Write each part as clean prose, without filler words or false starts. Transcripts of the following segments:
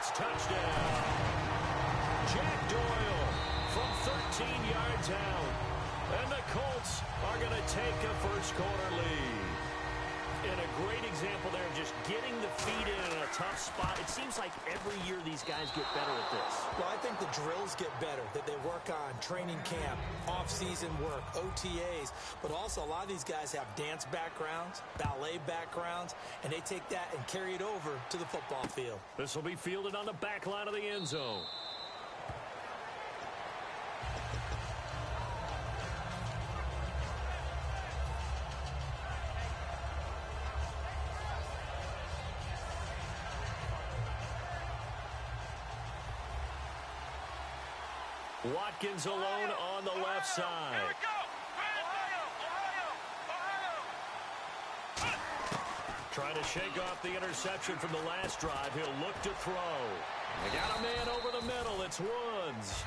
Colts touchdown. Jack Doyle from 13 yards out. And the Colts are going to take a first-quarter lead. And a great example there of just getting the feet in a tough spot. It seems like every year these guys get better at this. Well, I think the drills get better, that they work on training camp, off-season work, OTAs. But also, a lot of these guys have dance backgrounds, ballet backgrounds, and they take that and carry it over to the football field. This will be fielded on the back line of the end zone. Watkins alone on the left side. Here we go. Ohio. Trying to shake off the interception from the last drive. He'll look to throw. They got a man over the middle. It's Woods.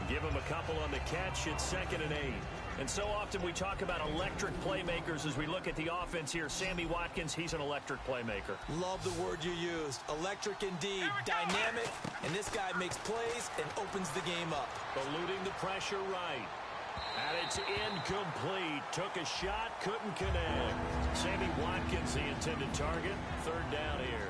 Give him a couple on the catch. It's 2nd and 8. And so often we talk about electric playmakers as we look at the offense here. Sammy Watkins, he's an electric playmaker. Love the word you used. Electric indeed. Dynamic. And this guy makes plays and opens the game up. Eluding the pressure right. And it's incomplete. Took a shot, couldn't connect. Sammy Watkins, the intended target. 3rd down here.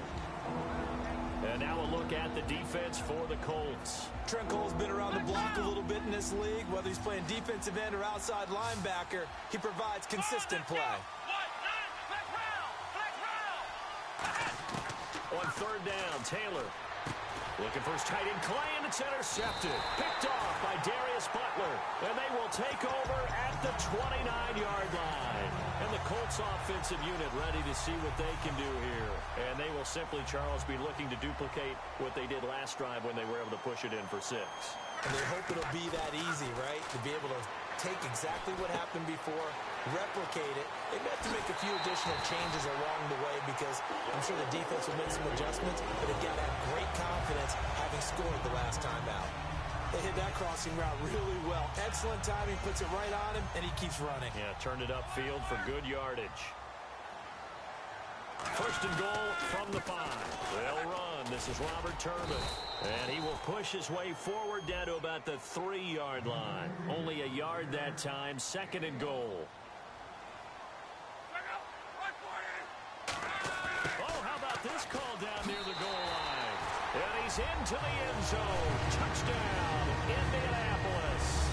And now a look at the defense for the Colts. Trent Cole's been around the block a little bit in this league. Whether he's playing defensive end or outside linebacker, he provides consistent play. On 3rd down, Taylor looking for his tight end Clay, and it's intercepted. Picked off by Darius Butler, and they will take over at the 29-yard line. And the Colts offensive unit ready to see what they can do here. And they will simply, Charles, be looking to duplicate what they did last drive when they were able to push it in for 6. And they hope it'll be that easy, right? To be able to take exactly what happened before, replicate it. They have to make a few additional changes along the way because I'm sure the defense will make some adjustments, but they've got to have great confidence having scored the last time out. They hit that crossing route really well. Excellent timing, puts it right on him, and he keeps running. Yeah, turned it upfield for good yardage. 1st and goal from the 5. They'll run. This is Robert Turman. And he will push his way forward down to about the 3-yard line. Only a yard that time. 2nd and goal. Oh, how about this call down near the goal line? And he's into the end zone. Touchdown, Indianapolis.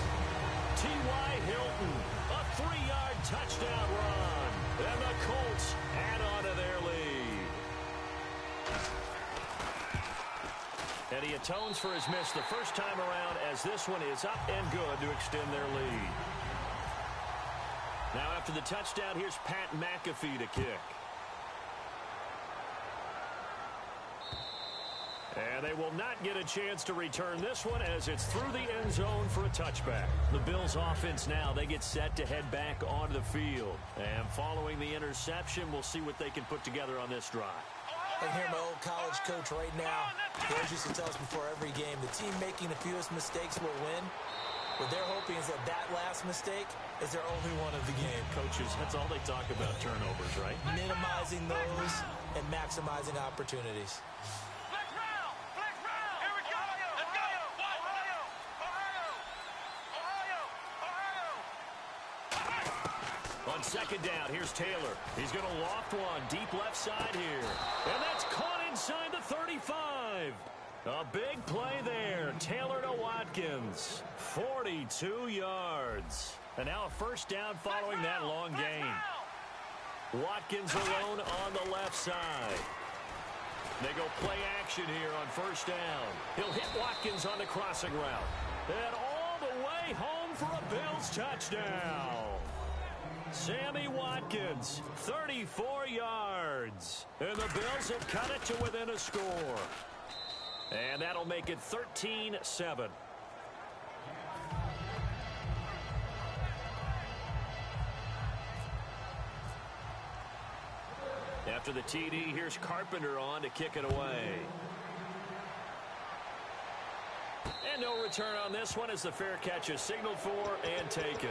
T.Y. Hilton, a 3-yard touchdown run. And the Colts add on to their lead. And he atones for his miss the first time around as this one is up and good to extend their lead. Now after the touchdown, here's Pat McAfee to kick. And they will not get a chance to return this one as it's through the end zone for a touchback. The Bills offense now, they get set to head back onto the field. And following the interception, we'll see what they can put together on this drive. I can hear my old college coach right now. He always used to tell us before every game, the team making the fewest mistakes will win. What they're hoping is that that last mistake is their only one of the game. Coaches, that's all they talk about, turnovers, right? Minimizing those and maximizing opportunities. On 2nd down, here's Taylor. He's going to loft one deep left side here. And that's caught inside the 35. A big play there. Taylor to Watkins. 42 yards. And now a 1st down following that long gain. Watkins alone on the left side. They go play action here on 1st down. He'll hit Watkins on the crossing route. And all the way home for a Bills touchdown. Sammy Watkins, 34 yards. And the Bills have cut it to within a score. And that'll make it 13-7. After the TD, here's Carpenter on to kick it away. And no return on this one as the fair catch is signaled for and taken.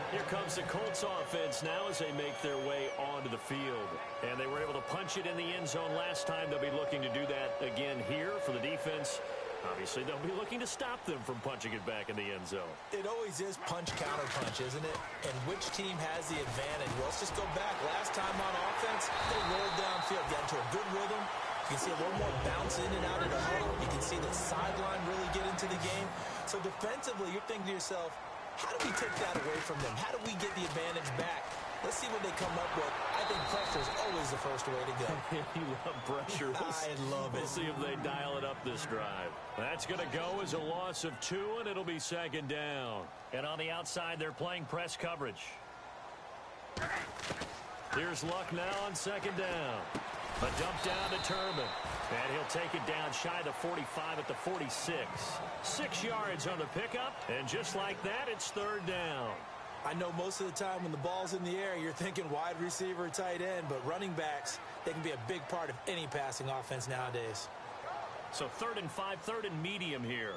Here comes the Colts offense now as they make their way onto the field. And they were able to punch it in the end zone last time. They'll be looking to do that again here for the defense. Obviously, they'll be looking to stop them from punching it back in the end zone. It always is punch-counter-punch, isn't it? And which team has the advantage? Well, let's just go back. Last time on offense, they rolled downfield, got into a good rhythm. You can see a little more bounce in and out of the huddle. You can see the sideline really get into the game. So defensively, you're thinking to yourself, how do we take that away from them? How do we get the advantage back? Let's see what they come up with. I think pressure is always the first way to go. You love pressure. I love it. We'll see if they dial it up this drive. That's going to go as a loss of 2, and it'll be second down. And on the outside, they're playing press coverage. Here's Luck now on second down. A dump down to Turman. And he'll take it down shy of the 45 at the 46. 6 yards on the pickup, and just like that, it's third down. I know most of the time when the ball's in the air, you're thinking wide receiver, tight end, but running backs, they can be a big part of any passing offense nowadays. So 3rd and 5, 3rd and medium here.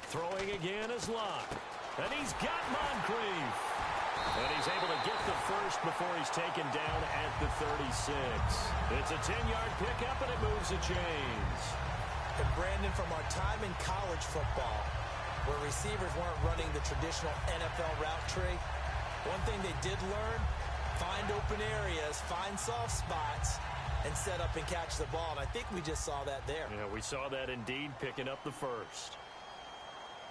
Throwing again is Locke. And he's got Moncrief. And he's able to get the first before he's taken down at the 36. It's a 10-yard pickup, and it moves the chains. And Brandon, from our time in college football, where receivers weren't running the traditional NFL route tree, one thing they did learn, find open areas, find soft spots, and set up and catch the ball. And I think we just saw that there. Yeah, we saw that indeed, picking up the first.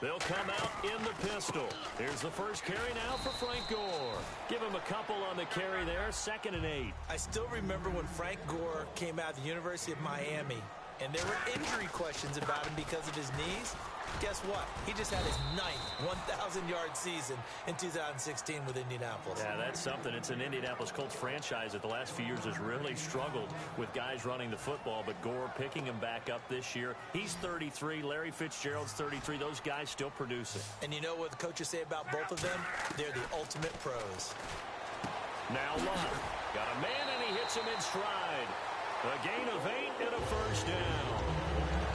They'll come out in the pistol. Here's the first carry now for Frank Gore. Give him a couple on the carry there, 2nd and 8. I still remember when Frank Gore came out of the University of Miami, and there were injury questions about him because of his knees. Guess what? He just had his 9th 1,000-yard season in 2016 with Indianapolis. Yeah, that's something. It's an Indianapolis Colts franchise that the last few years has really struggled with guys running the football, but Gore picking him back up this year. He's 33. Larry Fitzgerald's 33. Those guys still producing. And you know what the coaches say about both of them? They're the ultimate pros. Now Love. Got a man, and he hits him in stride. A gain of 8 and a first down.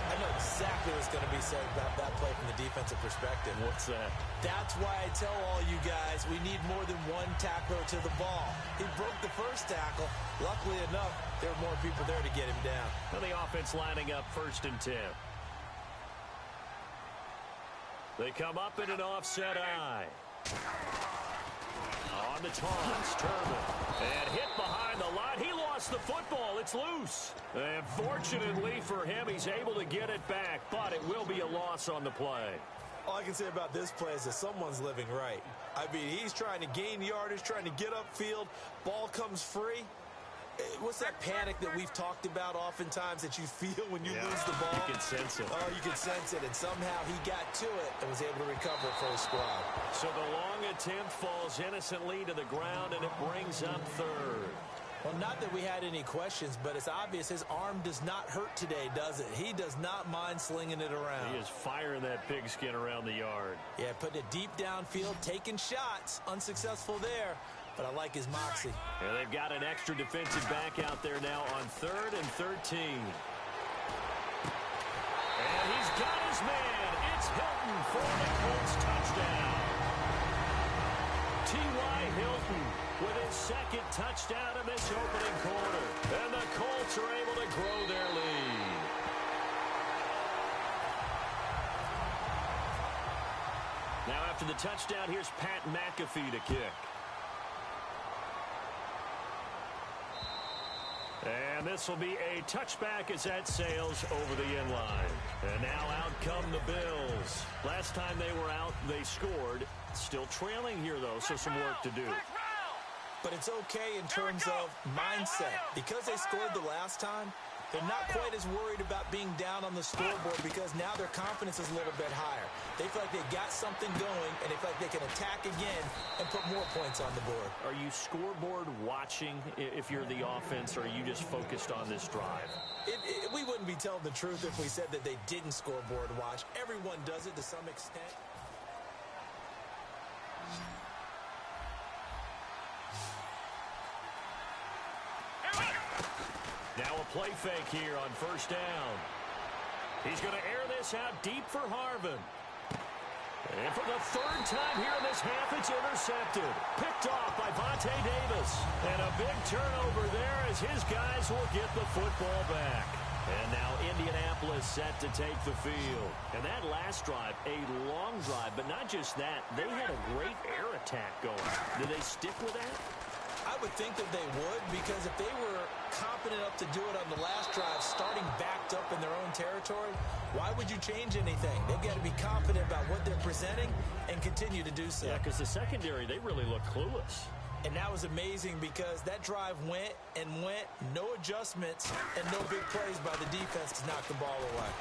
I know exactly what's going to be said about that play from the defensive perspective. What's that? That's why I tell all you guys we need more than one tackler to the ball. He broke the first tackle. Luckily enough, there were more people there to get him down. And the offense lining up 1st and 10. They come up in an offset eye. On the taunts, Turman. And hit behind the line. He lost the football. It's loose. And fortunately for him, he's able to get it back, but it will be a loss on the play. All I can say about this play is that someone's living right. I mean, he's trying to gain yardage, trying to get upfield. Ball comes free. What's that panic that we've talked about oftentimes that you feel when you lose the ball? You can sense it. Oh, you can sense it. And somehow he got to it and was able to recover for his squad. So the long attempt falls innocently to the ground, and it brings up 3rd. Well, not that we had any questions, but it's obvious his arm does not hurt today, does it? He does not mind slinging it around. He is firing that pigskin around the yard. Yeah, putting it deep downfield, taking shots. Unsuccessful there, but I like his moxie. And they've got an extra defensive back out there now on 3rd and 13. And he's got his man. It's Hilton for the Colts touchdown. T.Y. Hilton with his 2nd touchdown in this opening quarter. And the Colts are able to grow their lead. Now after the touchdown, here's Pat McAfee to kick. And this will be a touchback as that sails over the end line. And now out come the Bills. Last time they were out, they scored. Still trailing here, though, so some work to do. But it's okay in terms of mindset. Because they scored the last time, they're not quite as worried about being down on the scoreboard because now their confidence is a little bit higher. They feel like they got something going, and they feel like they can attack again and put more points on the board. Are you scoreboard watching if you're the offense, or are you just focused on this drive? We wouldn't be telling the truth if we said that they didn't scoreboard watch. Everyone does it to some extent. Now a play fake here on first down. He's going to air this out deep for Harvin. And for the third time here in this half, it's intercepted. Picked off by Vontae Davis. And a big turnover there as his guys will get the football back. And now Indianapolis set to take the field. And that last drive, a long drive, but not just that. They had a great air attack going. Did they stick with that? I would think that they would, because if they were confident enough to do it on the last drive, starting backed up in their own territory, why would you change anything? They've got to be confident about what they're presenting and continue to do so. Yeah, because the secondary, they really look clueless. And that was amazing because that drive went and went, no adjustments, and no big plays by the defense to knock the ball away.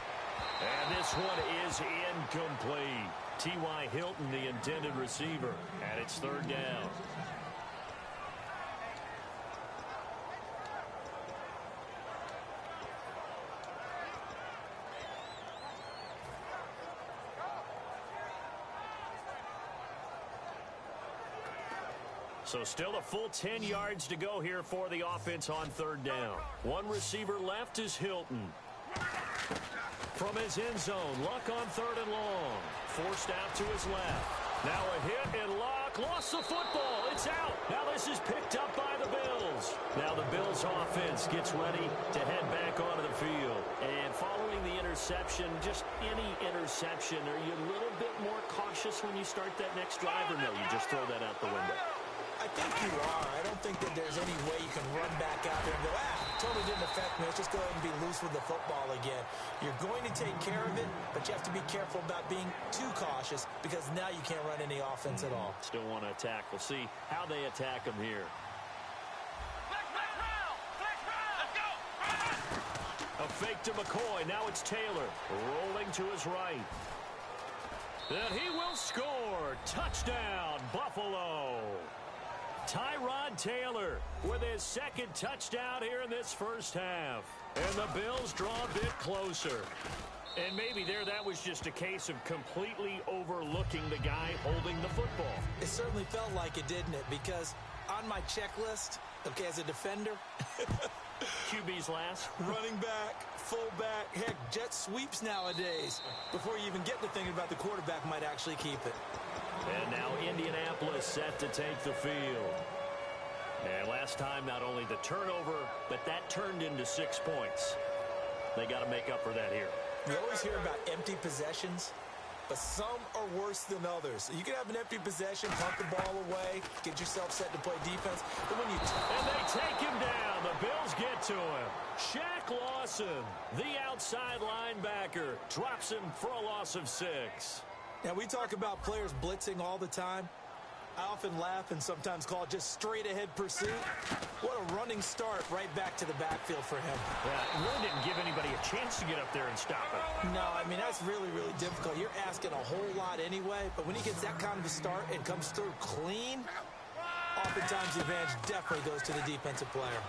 And this one is incomplete. T.Y. Hilton, the intended receiver, and it's third down. So still a full 10 yards to go here for the offense on third down. One receiver left is Hilton. From his end zone, Luck on third and long. Forced out to his left. Now a hit and Luck lost the football. It's out. Now this is picked up by the Bills. Now the Bills offense gets ready to head back onto the field. And following the interception, just any interception, are you a little bit more cautious when you start that next drive, or no, you just throw that out the window? I think you are. I don't think that there's any way you can run back out there and go, totally didn't affect me. Let's just go ahead and be loose with the football again. You're going to take care of it, but you have to be careful about being too cautious because now you can't run any offense at all. Still want to attack. We'll see how they attack them here. A fake to McCoy. Now it's Taylor rolling to his right. And he will score. Touchdown, Buffalo. Tyrod Taylor with his second touchdown here in this first half. And the Bills draw a bit closer. And maybe that was just a case of completely overlooking the guy holding the football. It certainly felt like it, didn't it? Because on my checklist, okay, as a defender, QB's last. Running back, fullback, heck, jet sweeps nowadays. Before you even get to thinking about the quarterback might actually keep it. And now Indianapolis set to take the field. And last time, not only the turnover, but that turned into 6 points. They got to make up for that here. You always hear about empty possessions, but some are worse than others. You can have an empty possession, punt the ball away, get yourself set to play defense. But when you and they take him down. The Bills get to him. Shaq Lawson, the outside linebacker, drops him for a loss of 6. Now, we talk about players blitzing all the time. I often laugh and sometimes call it just straight-ahead pursuit. What a running start right back to the backfield for him. Yeah, it really didn't give anybody a chance to get up there and stop it. No, I mean, that's really, really difficult. You're asking a whole lot anyway, but when he gets that kind of a start and comes through clean, oftentimes the advantage definitely goes to the defensive player.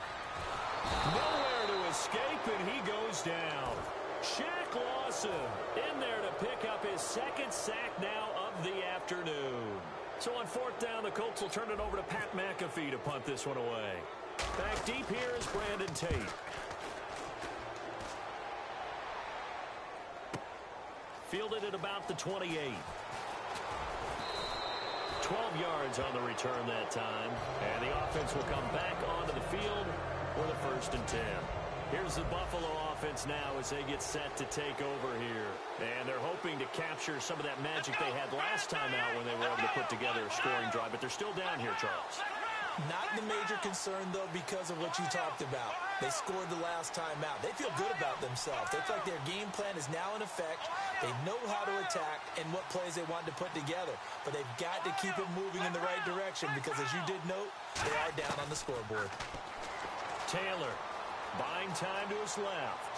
Nowhere to escape, and he goes down. Shaq Lawson in there to pick up his second sack now of the afternoon. So on fourth down, the Colts will turn it over to Pat McAfee to punt this one away. Back deep here is Brandon Tate. Fielded at about the 28. 12 yards on the return that time. And the offense will come back onto the field for the 1st and 10. Here's the Buffalo offense now as they get set to take over here. And they're hoping to capture some of that magic they had last time out when they were able to put together a scoring drive. But they're still down here, Charles. Not the major concern, though, because of what you talked about. They scored the last time out. They feel good about themselves. They feel like their game plan is now in effect. They know how to attack and what plays they want to put together. But they've got to keep it moving in the right direction because, as you did note, they are down on the scoreboard. Taylor buying time to his left.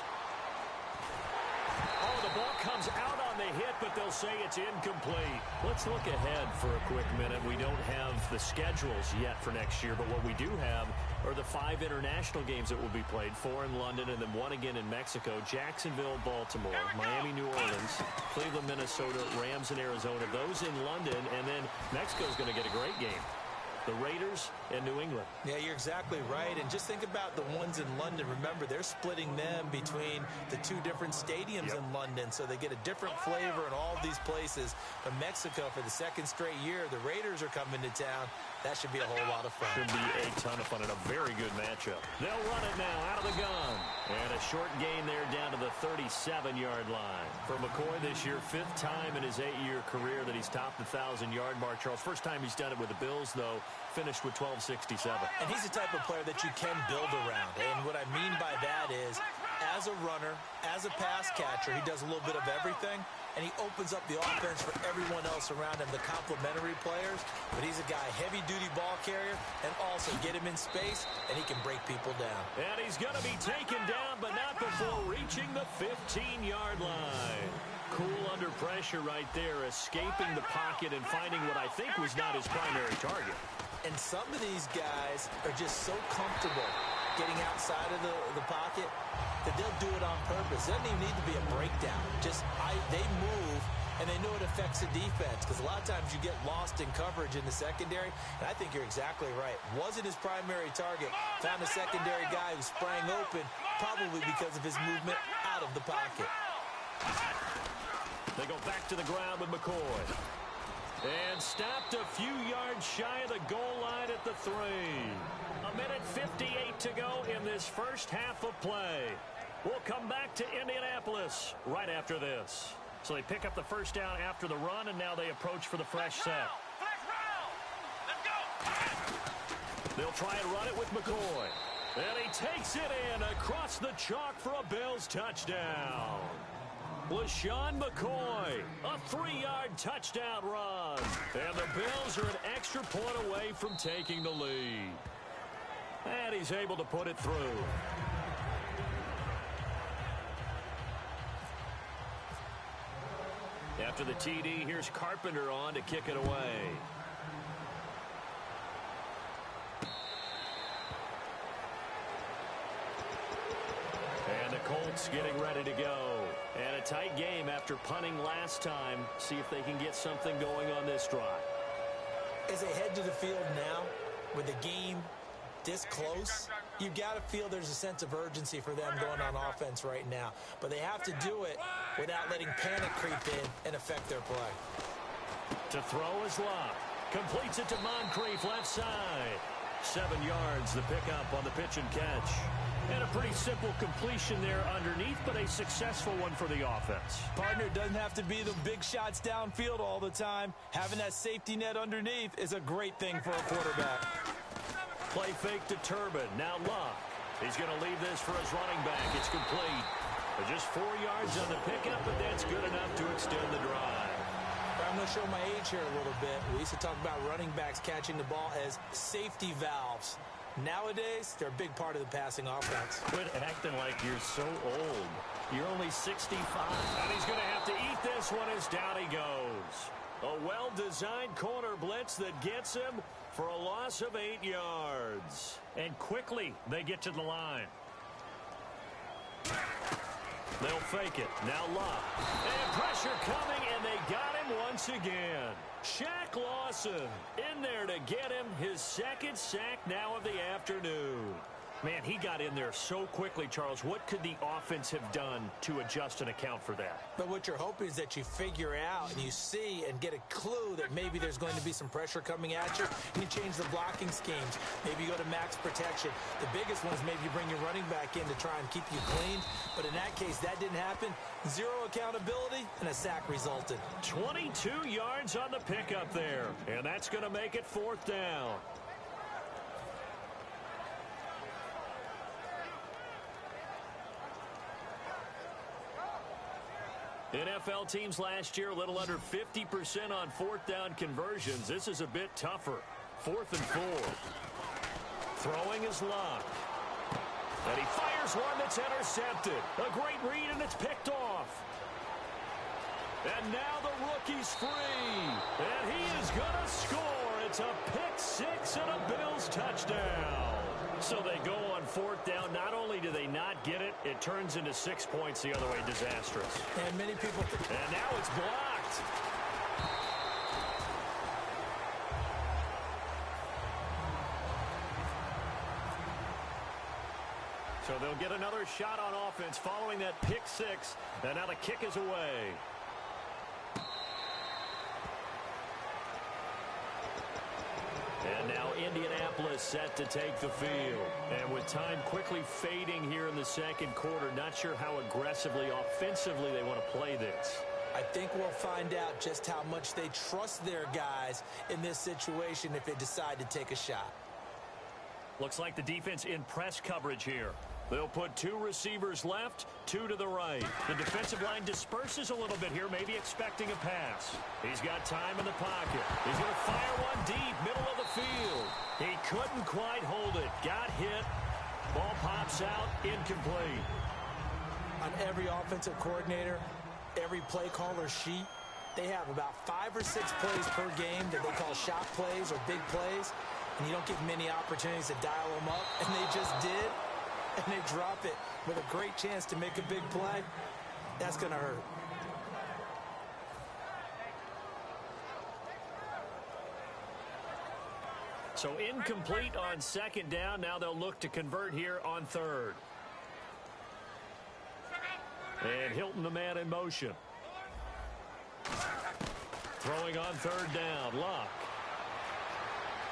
Oh, the ball comes out on the hit, but they'll say it's incomplete. Let's look ahead for a quick minute. We don't have the schedules yet for next year, but what we do have are the 5 international games that will be played, 4 in London and then 1 again in Mexico, Jacksonville, Baltimore, Miami, New Orleans, Cleveland, Minnesota, Rams, and Arizona. Those in London, and then Mexico's going to get a great game. the Raiders and New England. Yeah, you're exactly right. And just think about the ones in London. Remember, they're splitting them between the two different stadiums in London, so they get a different flavor in all of these places. But Mexico, for the second straight year, the Raiders are coming to town. That should be a whole lot of fun. Should be a ton of fun and a very good matchup. They'll run it now out of the gun. And a short gain there down to the 37-yard line. For McCoy this year, 5th time in his 8-year career that he's topped the 1,000-yard mark. Charles, first time he's done it with the Bills, though, finished with 1267. And he's the type of player that you can build around. And what I mean by that is, as a runner, as a pass catcher, he does a little bit of everything. And he opens up the offense for everyone else around him, the complementary players. But he's a guy, heavy-duty ball carrier, and also get him in space, and he can break people down. And he's going to be taken down, but not before reaching the 15-yard line. Cool under pressure right there, escaping the pocket and finding what I think was not his primary target. And some of these guys are just so comfortable getting outside of the pocket that they'll do it on purpose. It doesn't even need to be a breakdown. They move, and they know it affects the defense, because a lot of times you get lost in coverage in the secondary, and I think you're exactly right. Wasn't his primary target. Found a secondary guy who sprang open, probably because of his movement out of the pocket. They go back to the ground with McCoy. And stopped a few yards shy of the goal line at the 3. 1:58 to go in this first half of play. We'll come back to Indianapolis right after this. So they pick up the first down after the run, and now they approach for the fresh set. They'll try and run it with McCoy. And he takes it in across the chalk for a Bills touchdown. LaShawn McCoy, a 3-yard touchdown run. And the Bills are an extra point away from taking the lead. And he's able to put it through. After the TD, here's Carpenter on to kick it away. And the Colts getting ready to go. And a tight game after punting last time. See if they can get something going on this drive. As they head to the field now, with the game this close, you've got to feel there's a sense of urgency for them going on offense right now. But they have to do it without letting panic creep in and affect their play. To throw is Locke. Completes it to Moncrief left side. 7 yards, the pickup on the pitch and catch. And a pretty simple completion there underneath, but a successful one for the offense. Partner, doesn't have to be the big shots downfield all the time. Having that safety net underneath is a great thing for a quarterback. Play fake to Turbin. Now Locke. He's going to leave this for his running back. It's complete. But just 4 yards on the pickup, but that's good enough to extend the drive. I'm going to show my age here a little bit. We used to talk about running backs catching the ball as safety valves. Nowadays, they're a big part of the passing offense. Quit acting like you're so old. You're only 65. And he's going to have to eat this one as down he goes. A well-designed corner blitz that gets him for a loss of 8 yards. And quickly, they get to the line. They'll fake it. Now Locke. And pressure coming, and they got him once again. Shaq Lawson in there to get him his second sack now of the afternoon. Man, he got in there so quickly, Charles. What could the offense have done to adjust and account for that? But what you're hoping is that you figure out and you see and get a clue that maybe there's going to be some pressure coming at you, and you change the blocking schemes. Maybe you go to max protection. The biggest one is maybe you bring your running back in to try and keep you clean. But in that case, that didn't happen. Zero accountability, and a sack resulted. 22 yards on the pickup there, and that's going to make it 4th down. NFL teams last year a little under 50% on 4th down conversions. This is a bit tougher. 4th and 4. Throwing is Locke. And he fires one that's intercepted. A great read, and it's picked off. And now the rookie's free. And he is going to score. It's a pick-6 and a Bills touchdown. So they go on 4th down. Not only do they not get it, it turns into 6 points the other way. Disastrous. And many people... And now it's blocked. So they'll get another shot on offense following that pick six. And now the kick is away. And now Indianapolis set to take the field. And with time quickly fading here in the second quarter, not sure how aggressively, offensively they want to play this. I think we'll find out just how much they trust their guys in this situation if they decide to take a shot. Looks like the defense in press coverage here. They'll put two receivers left, two to the right. The defensive line disperses a little bit here, maybe expecting a pass. He's got time in the pocket. He's going to fire one deep, middle of the field. He couldn't quite hold it. Got hit. Ball pops out, incomplete. On every offensive coordinator, every play caller sheet, they have about 5 or 6 plays per game that they call shot plays or big plays, and you don't get many opportunities to dial them up, and they just did, and they drop it with a great chance to make a big play. That's going to hurt. So incomplete on second down. Now they'll look to convert here on third. And Hilton, the man in motion. Throwing on third down. Luck.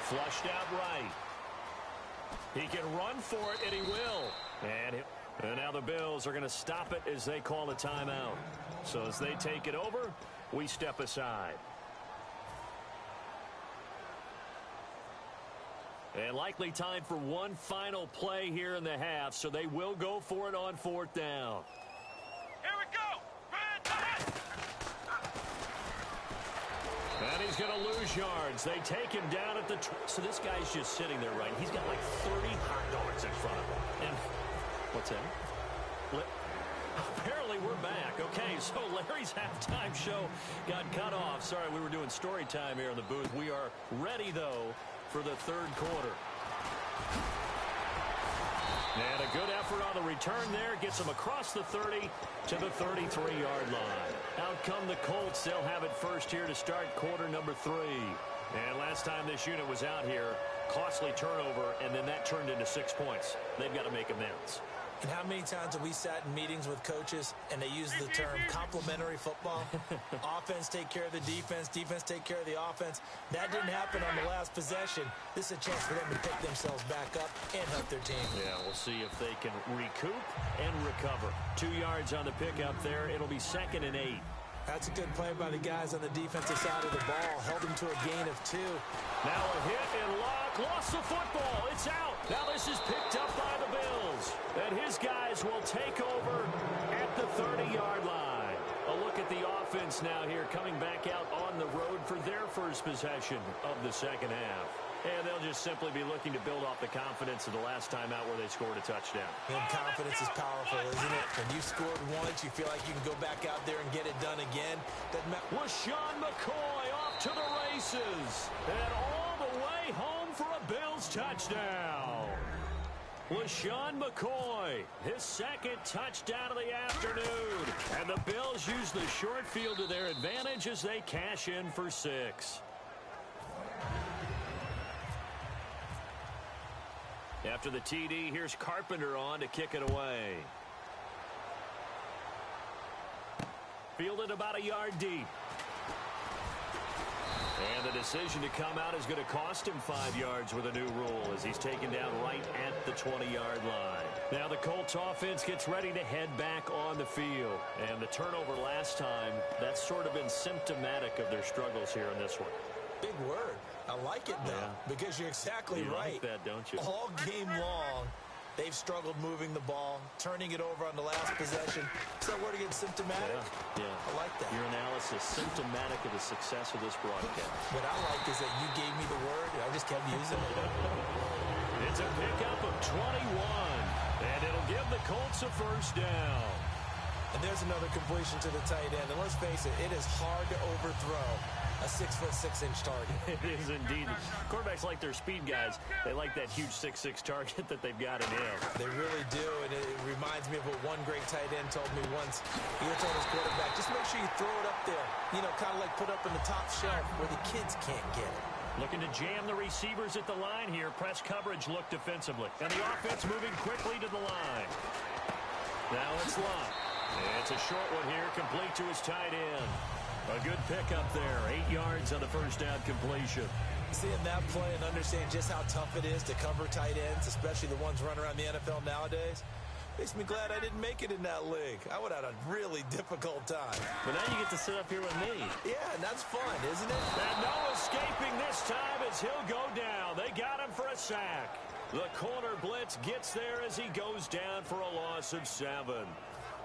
Flushed out right. He can run for it, and he will. And now the Bills are going to stop it as they call a timeout. So as they take it over, we step aside. And likely time for one final play here in the half, so they will go for it on fourth down. Here we go. And he's going to lose yards. They take him down at the... So this guy's just sitting there, right? He's got like 30 hot dogs in front of him. And what's that? Apparently we're back. Okay, so Larry's halftime show got cut off. Sorry, we were doing story time here in the booth. We are ready, though, for the third quarter. And a good effort on the return there. Gets them across the 30 to the 33-yard line. Out come the Colts. They'll have it first here to start quarter number 3. And last time this unit was out here, costly turnover, and then that turned into 6 points. They've got to make amends. And how many times have we sat in meetings with coaches and they use the term complementary football? Offense take care of the defense, defense take care of the offense. That didn't happen on the last possession. This is a chance for them to pick themselves back up and help their team. Yeah, we'll see if they can recoup and recover. 2 yards on the pickup there. It'll be 2nd and 8. That's a good play by the guys on the defensive side of the ball. Held them to a gain of 2. Now a hit and Lock lost the football. It's out. Now this is picked up by the Bills. And his guys will take over at the 30-yard line. A look at the offense now here, coming back out on the road for their first possession of the second half. And they'll just simply be looking to build off the confidence of the last time out where they scored a touchdown. And confidence is powerful, isn't it? When you scored once, you feel like you can go back out there and get it done again. LaShawn McCoy off to the races. And all the way home for a Bills touchdown. LaShawn McCoy, his second touchdown of the afternoon. And the Bills use the short field to their advantage as they cash in for 6. After the TD, here's Carpenter on to kick it away. Fielded about a yard deep. And the decision to come out is going to cost him 5 yards with a new rule as he's taken down right at the 20-yard line. Now the Colts offense gets ready to head back on the field. And the turnover last time, that's sort of been symptomatic of their struggles here in this one. Big word. I like it, though, because you're exactly right. You like that, don't you? All game long, they've struggled moving the ball, turning it over on the last possession. Is that word again, symptomatic? Yeah. I like that. Your analysis, symptomatic of the success of this broadcast. What I like is that you gave me the word, and I just kept using it. It's a pickup of 21, and it'll give the Colts a first down. And there's another completion to the tight end. And let's face it, it is hard to overthrow a 6'6" target. It is indeed. Quarterbacks like their speed guys. They like that huge 6'6" target that they've got in him. They really do, and it reminds me of what one great tight end told me once. He told his quarterback, just make sure you throw it up there. You know, kind of like put up in the top shelf where the kids can't get it. Looking to jam the receivers at the line here. Press coverage look defensively. And the offense moving quickly to the line. Now it's Locke. It's a short one here, complete to his tight end. A good pickup there. 8 yards on the first down completion. Seeing that play and understand just how tough it is to cover tight ends, especially the ones running around the NFL nowadays, makes me glad I didn't make it in that league. I would have had a really difficult time. But now you get to sit up here with me. Yeah, and that's fun, isn't it? And no escaping this time as he'll go down. They got him for a sack. The corner blitz gets there as he goes down for a loss of 7.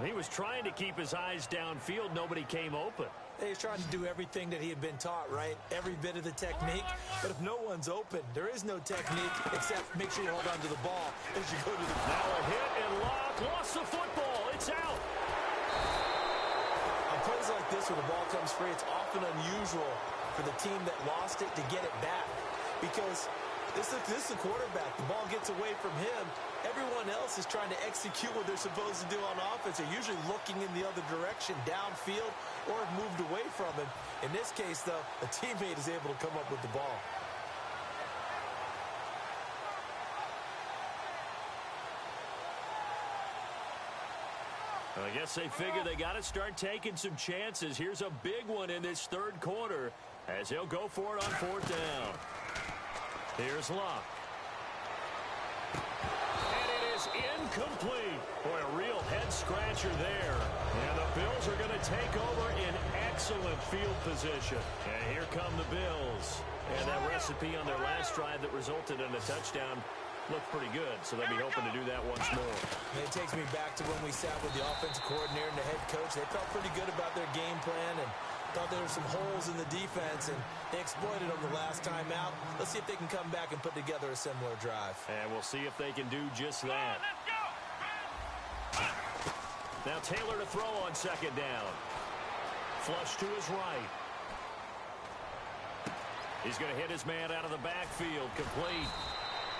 He was trying to keep his eyes downfield. Nobody came open. He's trying to do everything that he had been taught, right? Every bit of the technique. But if no one's open, there is no technique except make sure you hold on to the ball as you go to the... Now a hit and Locke lost the football. It's out. On plays like this where the ball comes free, it's often unusual for the team that lost it to get it back. Because this is the quarterback. The ball gets away from him. Everyone else is trying to execute what they're supposed to do on offense. They're usually looking in the other direction, downfield, or have moved away from him. In this case, though, a teammate is able to come up with the ball. I guess they figure they got to start taking some chances. Here's a big one in this third quarter as he'll go for it on 4th down. Here's Locke. And it is incomplete. Boy, a real head-scratcher there. And the Bills are going to take over in excellent field position. And here come the Bills. And that recipe on their last drive that resulted in a touchdown looked pretty good, so they'll be hoping to do that once more. And it takes me back to when we sat with the offensive coordinator and the head coach. They felt pretty good about their game plan and thought there were some holes in the defense, and they exploited them the last time out. Let's see if they can come back and put together a similar drive. And we'll see if they can do just that. Now Taylor to throw on 2nd down. Flush to his right. He's going to hit his man out of the backfield. Complete.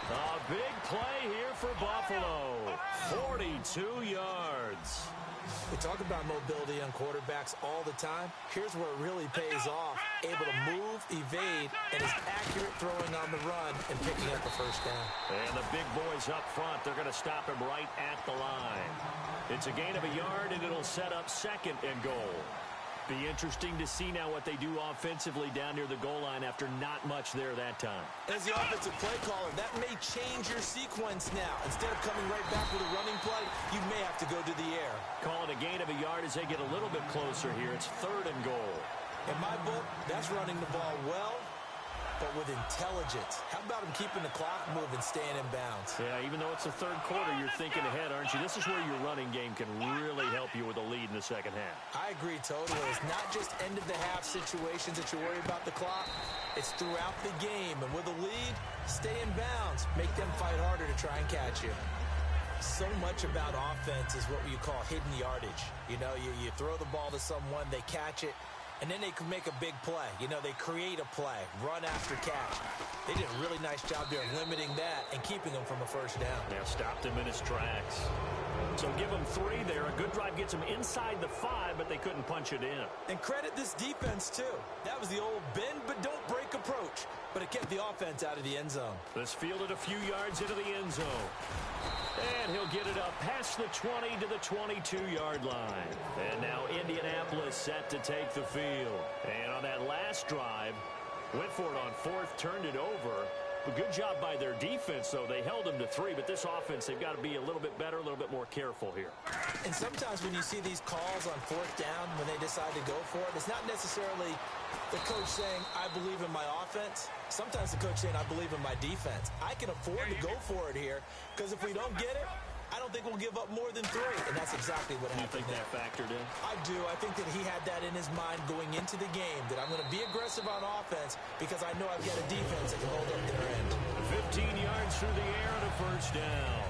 A big play here for Buffalo. 42 yards. We talk about mobility on quarterbacks all the time. Here's where it really pays off. Able to move, evade, and is accurate throwing on the run and picking up the first down. And the big boys up front, they're going to stop him right at the line. It's a gain of a yard, and it'll set up 2nd and goal. Be interesting to see now what they do offensively down near the goal line after not much there that time. As the offensive play caller, that may change your sequence now. Instead of coming right back with a running play, you may have to go to the air. Call it a gain of a yard as they get a little bit closer here. It's 3rd and goal. In my book, that's running the ball well, but with intelligence. How about him keeping the clock moving, staying in bounds? Yeah, even though it's the 3rd quarter, you're thinking ahead, aren't you? This is where your running game can really help you with a lead in the 2nd half. I agree totally. It's not just end-of-the-half situations that you worry about the clock. It's throughout the game. And with a lead, stay in bounds. Make them fight harder to try and catch you. So much about offense is what you call hidden yardage. You know, you throw the ball to someone, they catch it, and then they can make a big play. You know, they create a play, run after catch. They did a really nice job there of limiting that and keeping him from a first down. Yeah, stopped him in his tracks. So give him 3 there. A good drive gets him inside the 5, but they couldn't punch it in. And credit this defense, too. That was the old bend but don't break approach. But it kept the offense out of the end zone. This fielded a few yards into the end zone. And he'll get it up past the 20 to the 22-yard line. And now Indianapolis set to take the field. And on that last drive, went for it on 4th, turned it over. A good job by their defense, though. They held them to 3, but this offense, they've got to be a little bit better, a little bit more careful here. And sometimes when you see these calls on 4th down, when they decide to go for it, it's not necessarily the coach saying, I believe in my offense. Sometimes the coach saying, I believe in my defense. I can afford to go for it here, because if we don't get it, I don't think we'll give up more than 3. And that's exactly what happened. You think that factored in? I do. I think that he had that in his mind going into the game, that I'm going to be aggressive on offense because I know I've got a defense that can hold up their end. 15 yards through the air and a first down.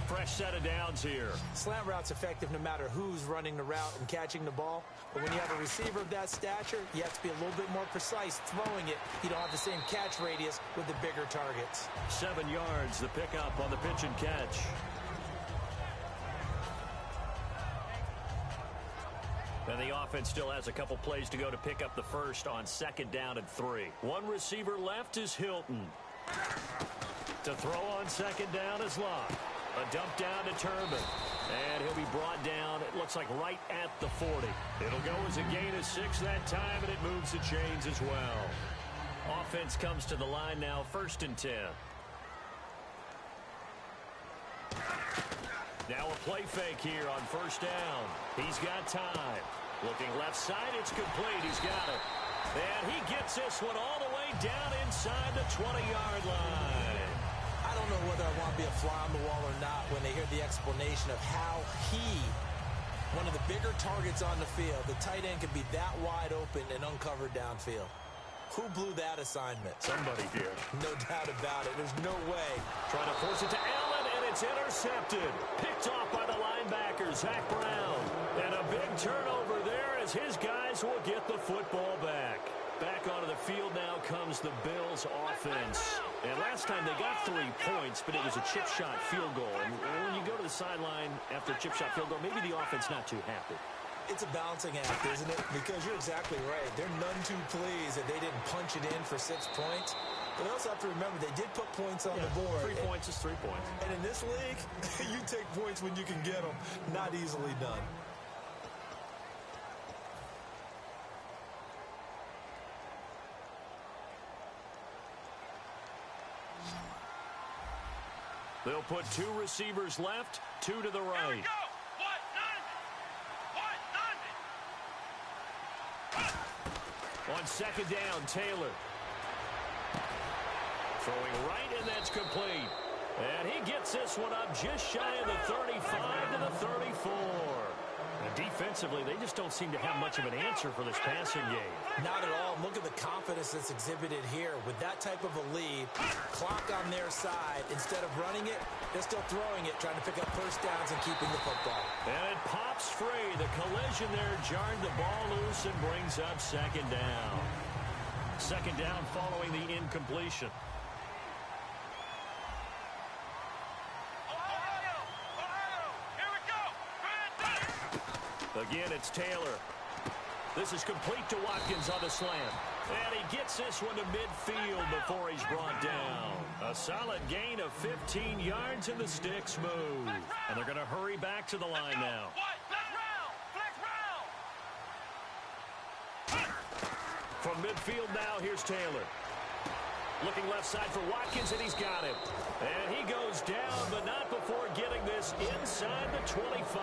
Fresh set of downs here. Slant route's effective no matter who's running the route and catching the ball. But when you have a receiver of that stature, you have to be a little bit more precise throwing it. You don't have the same catch radius with the bigger targets. 7 yards, the pickup on the pitch and catch. And the offense still has a couple plays to go to pick up the first on 2nd down and 3. One receiver left is Hilton. To throw on 2nd down is Locke. A dump down to Turbin. And he'll be brought down, it looks like right at the 40. It'll go as a gain of 6 that time, and it moves the chains as well. Offense comes to the line now, 1st and 10. Now a play fake here on 1st down. He's got time. Looking left side, it's complete. He's got it. And he gets this one all the way down inside the 20-yard line. I don't know whether I want to be a fly on the wall or not when they hear the explanation of how one of the bigger targets on the field, the tight end could be that wide open and uncovered downfield. Who blew that assignment? Somebody did. No doubt about it. There's no way. Trying to force it to Allen, and it's intercepted. Picked off by the linebacker, Zach Brown. And a big turnover there as his guys will get the football back. Back onto the field now comes the Bills offense. And last time they got 3 points, but it was a chip shot field goal. And when you go to the sideline after a chip shot field goal, maybe the offense not too happy. It's a balancing act, isn't it? Because you're exactly right. They're none too pleased that they didn't punch it in for 6 points. But they also have to remember they did put points on the board. 3 points is 3 points. And in this league, you take points when you can get them. Not easily done. They'll put 2 receivers left, 2 to the right. Here we go. On 2nd down, Taylor. Throwing right, and that's complete. And he gets this one up just shy of the 35 to the 34. And defensively, they just don't seem to have much of an answer for this passing game. Not at all. Look at the confidence that's exhibited here. With that type of a lead, clock on their side, instead of running it, they're still throwing it, trying to pick up 1st downs and keeping the football. And it pops free. The collision there jarred the ball loose and brings up 2nd down. 2nd down following the incompletion. Again, it's Taylor. This is complete to Watkins on the slant. And he gets this one to midfield before he's brought down. A solid gain of 15 yards, and the sticks move. And they're going to hurry back to the line now. From midfield now, here's Taylor. Looking left side for Watkins, and he's got it. And he goes down, but not before getting this inside the 25.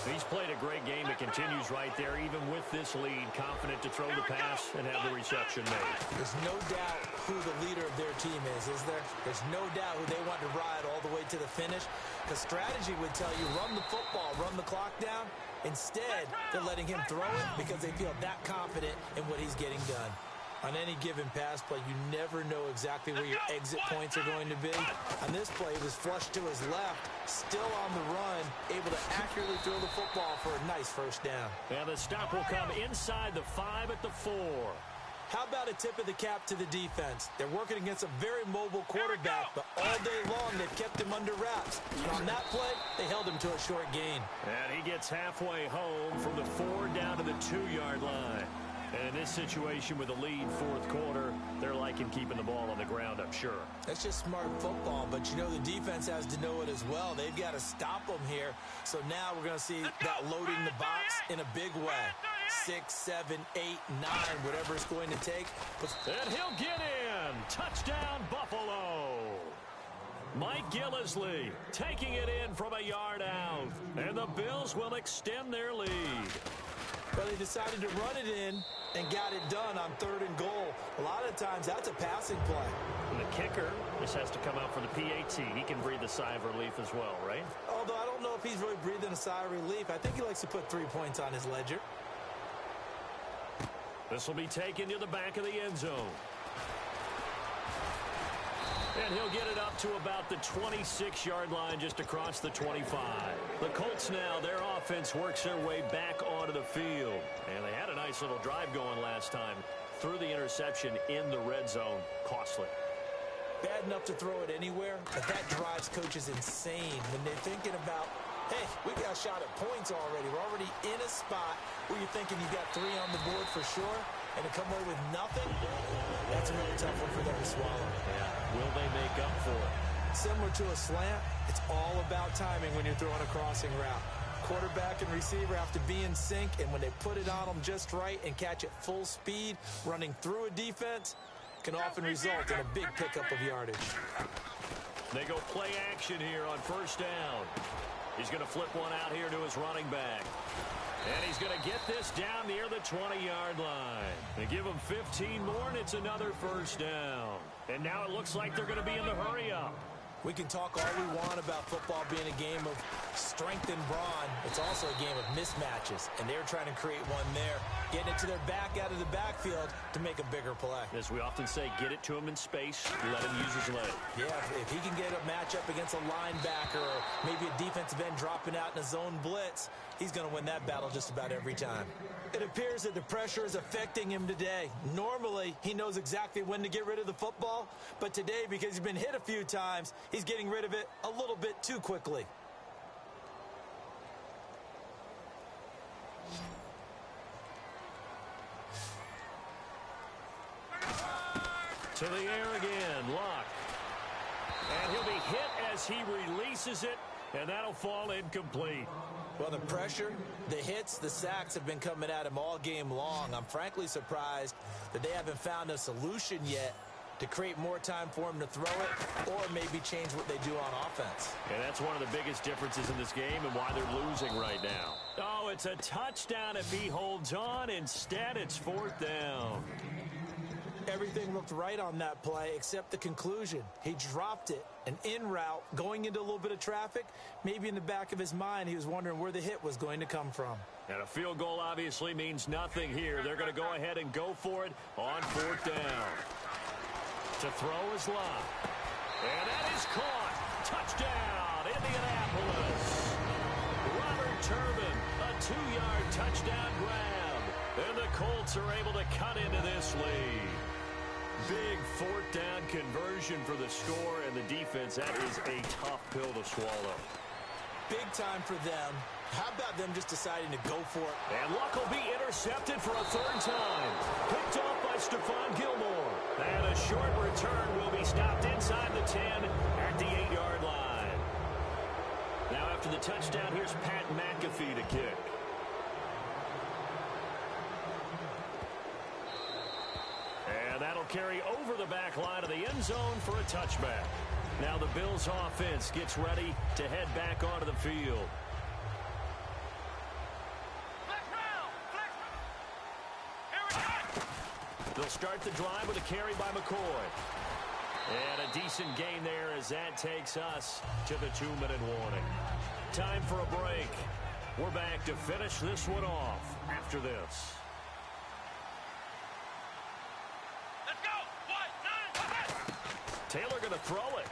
He's played a great game. It continues right there, even with this lead. Confident to throw the pass and have the reception made. There's no doubt who the leader of their team is there? There's no doubt who they want to ride all the way to the finish. Because strategy would tell you, run the football, run the clock down. Instead, they're letting him throw it because they feel that confident in what he's getting done. On any given pass play, you never know exactly where your exit points are going to be. On this play, it was flushed to his left, still on the run, able to accurately throw the football for a nice 1st down. And the stop will come inside the 5 at the 4. How about a tip of the cap to the defense? They're working against a very mobile quarterback, but all day long they've kept him under wraps. And on that play, they held him to a short gain. And he gets halfway home from the 4 down to the 2-yard line. And in this situation with a lead 4th quarter, they're liking keeping the ball on the ground, I'm sure. That's just smart football, but you know the defense has to know it as well. They've got to stop them here. So now we're going to see that loading the box in a big way. 6, 7, 8, 9, whatever it's going to take. And he'll get in. Touchdown, Buffalo. Mike Gillislee taking it in from a yard out. And the Bills will extend their lead. Well, they decided to run it in and got it done on 3rd and goal. A lot of times, that's a passing play. And the kicker just has to come out for the PAT. He can breathe a sigh of relief as well, right? Although I don't know if he's really breathing a sigh of relief. I think he likes to put 3 points on his ledger. This will be taken to the back of the end zone. And he'll get it up to about the 26-yard line, just across the 25. The Colts now, their offense works their way back onto the field. And they had a nice little drive going last time. Threw the interception in the red zone. Costly. Bad enough to throw it anywhere, but that drives coaches insane when they're thinking about Hey, we got a shot at points already. We're already in a spot where you're thinking you got 3 on the board for sure, and to come away with nothing, that's a really tough one for them to swallow. Yeah. Will they make up for it? Similar to a slant, it's all about timing when you're throwing a crossing route. Quarterback and receiver have to be in sync, and when they put it on them just right and catch it full speed, running through a defense, can often result in a big pickup of yardage. They go play action here on first down. He's going to flip one out here to his running back. And he's going to get this down near the 20-yard line. They give him 15 more, and it's another first down. And now it looks like they're going to be in the hurry-up. We can talk all we want about football being a game of strength and brawn. It's also a game of mismatches, and they're trying to create one there, getting it to their back out of the backfield to make a bigger play. As we often say, get it to him in space, let him use his leg. Yeah, if he can get a matchup against a linebacker or maybe a defensive end dropping out in a zone blitz, he's going to win that battle just about every time. It appears that the pressure is affecting him today. Normally, he knows exactly when to get rid of the football, but today, because he's been hit a few times, he's getting rid of it a little bit too quickly. To the air again, Luck. And he'll be hit as he releases it, and that'll fall incomplete. Well, the pressure, the hits, the sacks have been coming at him all game long. I'm frankly surprised that they haven't found a solution yet to create more time for him to throw it or maybe change what they do on offense. And that's one of the biggest differences in this game and why they're losing right now. Oh, it's a touchdown if he holds on. Instead, it's 4th down. Everything looked right on that play except the conclusion. He dropped it, an in route, going into a little bit of traffic. Maybe in the back of his mind, he was wondering where the hit was going to come from. And a field goal obviously means nothing here. They're going to go ahead and go for it on 4th down. To throw is Luck. And that is caught. Touchdown, Indianapolis. Robert Turbin, a 2-yard touchdown grab. And the Colts are able to cut into this lead. Big 4th down conversion for the score, and the defense, that is a tough pill to swallow. Big time for them. How about them just deciding to go for it? And Luck will be intercepted for a 3rd time. Picked off by Stephon Gilmore. And a short return will be stopped inside the 10 at the 8-yard line. Now after the touchdown, here's Pat McAfee to kick. And that'll carry over the back line of the end zone for a touchback. Now the Bills offense gets ready to head back onto the field. They'll start the drive with a carry by McCoy. And a decent gain there as that takes us to the 2-minute warning. Time for a break. We're back to finish this one off after this. Let's go. Taylor going to throw it.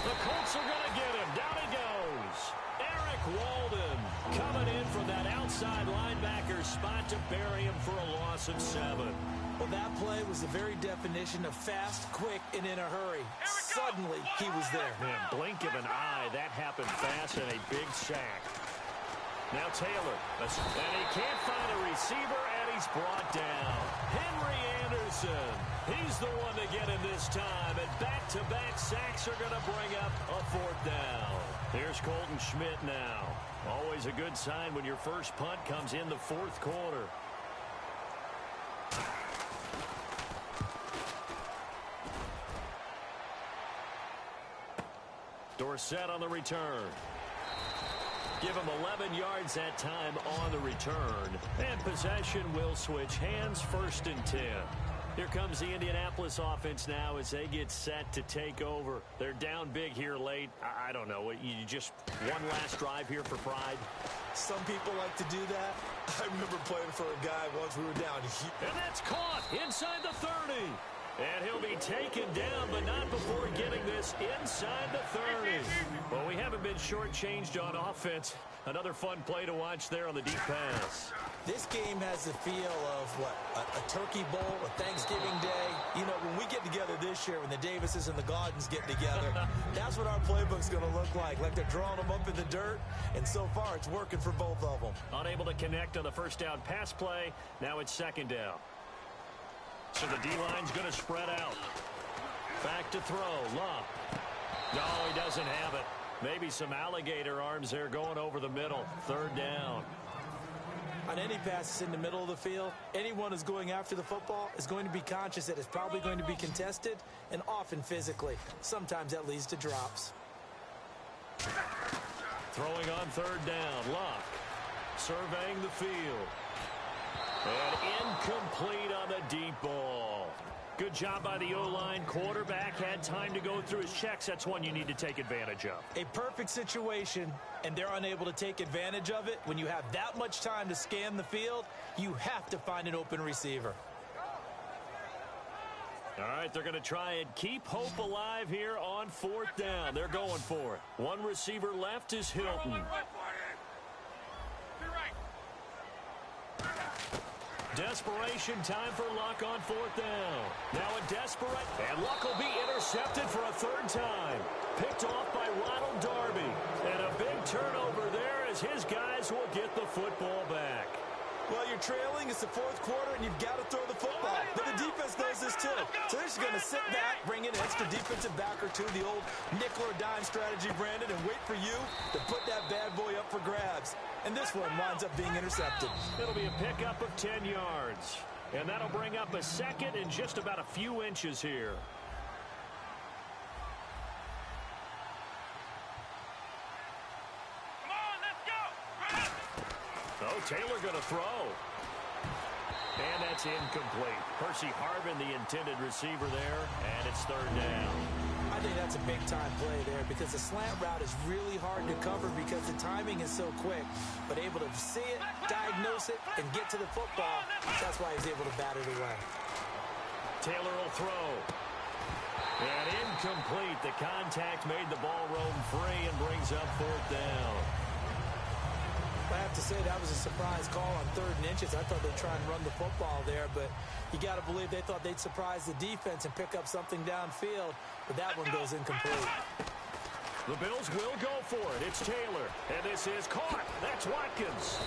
The Colts are going to get him. Down he goes. Eric Walden coming in from that outside linebacker spot to bury him for a loss of 7. Well, that play was the very definition of fast, quick, and in a hurry. Suddenly, he was there. Man, blink of an eye. That happened fast and a big sack. Now Taylor. And he can't find a receiver, and he's brought down. Henry Anderson. He's the one to get him this time. And back-to-back sacks are going to bring up a 4th down. Here's Colton Schmidt now. Always a good sign when your first punt comes in the 4th quarter. Dorsett on the return. Give him 11 yards that time on the return. And possession will switch hands, 1st and 10. Here comes the Indianapolis offense now as they get set to take over. They're down big here late. I don't know. You just one last drive here for pride? Some people like to do that. I remember playing for a guy once we were down. And that's caught inside the 30. And he'll be taken down, but not before getting this this inside the 30. Well, we haven't been shortchanged on offense. Another fun play to watch there on the deep pass. This game has the feel of, a turkey bowl, a Thanksgiving day. You know, when we get together this year, when the Davises and the Gardens get together, that's what our playbook's going to look like they're drawing them up in the dirt, and so far it's working for both of them. Unable to connect on the first down pass play. Now it's second down. So the D-line's going to spread out. Back to throw. Love. No, he doesn't have it. Maybe some alligator arms there going over the middle. Third down. On any passes in the middle of the field, anyone who's going after the football is going to be conscious that it's probably going to be contested, and often physically. Sometimes that leads to drops. Throwing on third down. Luck surveying the field. And incomplete on the deep ball. Good job by the O-line. Quarterback had time to go through his checks. That's one you need to take advantage of. A perfect situation, and they're unable to take advantage of it. When you have that much time to scan the field, you have to find an open receiver. All right, they're going to try and keep hope alive here on fourth down. They're going for it. One receiver left is Hilton. Desperation time for Luck on fourth down. Now a desperate, and Luck will be intercepted for a third time. Picked off by Ronald Darby. And a big turnover there as his guys will get the football back. Well, you're trailing. It's the fourth quarter, and you've got to throw the football. But the defense knows this, too. So they're just going to sit back, bring in an extra defensive back or two, the old nickel or dime strategy, Brandon, and wait for you to put that bad boy up for grabs. And this one winds up being intercepted. It'll be a pickup of 10 yards. And that'll bring up a second and just about a few inches here. Oh, Taylor going to throw. And that's incomplete. Percy Harvin, the intended receiver there, and it's third down. I think that's a big-time play there because the slant route is really hard to cover because the timing is so quick. But able to see it, diagnose it, and get to the football, that's why he's able to bat it away. Taylor will throw. And incomplete. The contact made the ball roam free and brings up fourth down. I have to say that was a surprise call on 3rd and inches. I thought they'd try and run the football there, but you got to believe they thought they'd surprise the defense and pick up something downfield, but that one goes incomplete. The Bills will go for it. It's Taylor, and this is caught. That's Watkins.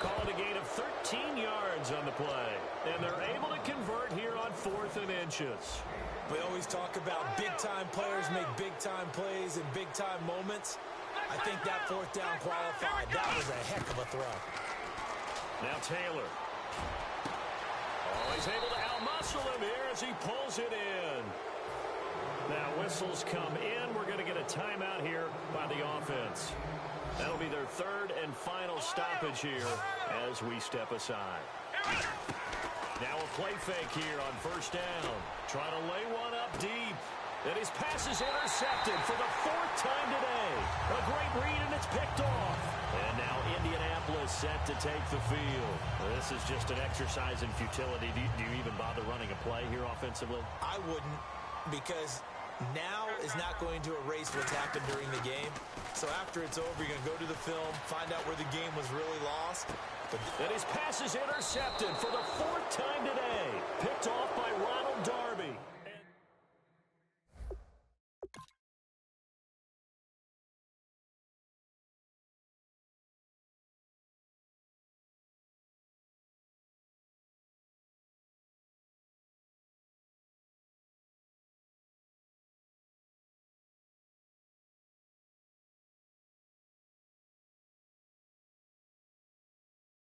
Calling a gain of 13 yards on the play, and they're able to convert here on 4th and inches. We always talk about big-time players make big-time plays in big-time moments. I think that 4th down qualified. That was a heck of a throw. Now Taylor. Oh, he's able to out-muscle him here as he pulls it in. Now whistles come in. We're going to get a timeout here by the offense. That'll be their 3rd and final stoppage here as we step aside. Now a play fake here on 1st down. Trying to lay one up deep. And his pass is intercepted for the 4th time today. A great read, and it's picked off. And now Indianapolis set to take the field. This is just an exercise in futility. Do you even bother running a play here offensively? I wouldn't, because now is not going to erase what's happened during the game. So after it's over, you're going to go to the film, find out where the game was really lost. And his pass is intercepted for the